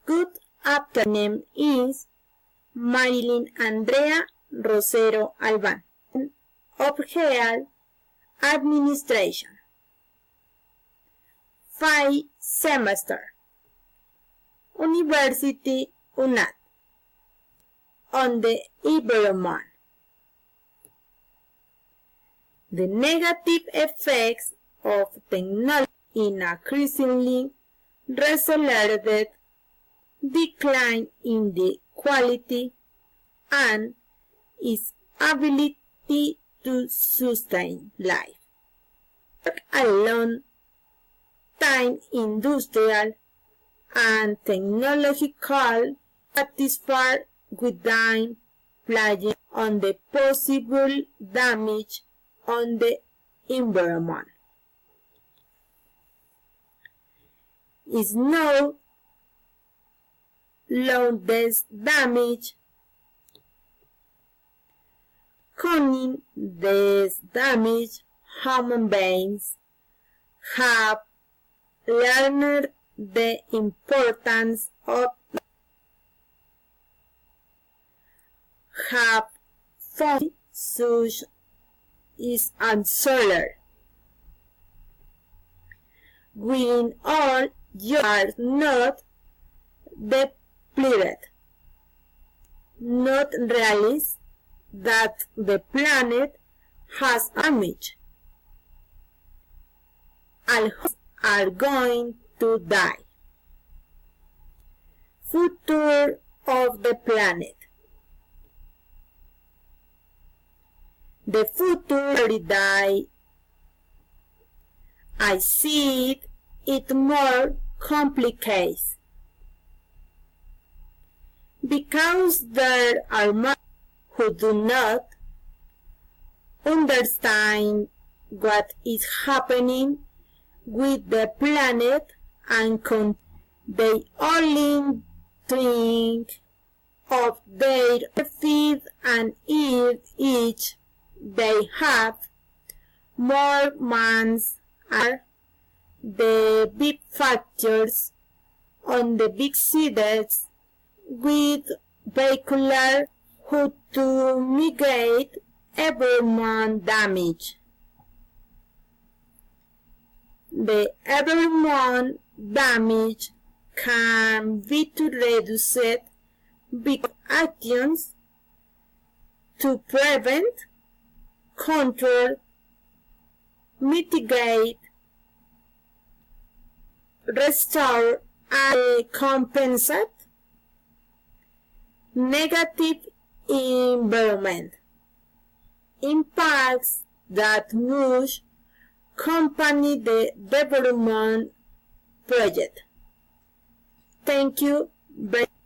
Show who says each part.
Speaker 1: good afternoon is Marilyn Andrea Rosero Alban of Health Administration. 5 semester. University UNAD on the environment. The negative effects of technology in a increasingly accelerated decline in the quality and its ability to sustain life. A long time industrial and technological satisfied without playing on the possible damage on the environment. Is no less damage causing this damage human beings have learned the importance of have found such is solar. When all you are not depleted, not realize that the planet has damage. All are going to die. Future of the planet. The future die. I see it more complicated because there are many who do not understand what is happening with the planet and they only think of their feed and eat each they have more months are the big factors on the big cities with vehicular who to mitigate environment damage. The environment damage can be reduced with actions to prevent, control, mitigate, restore, and compensate negative environment impacts that must accompany the development project. Thank you very much.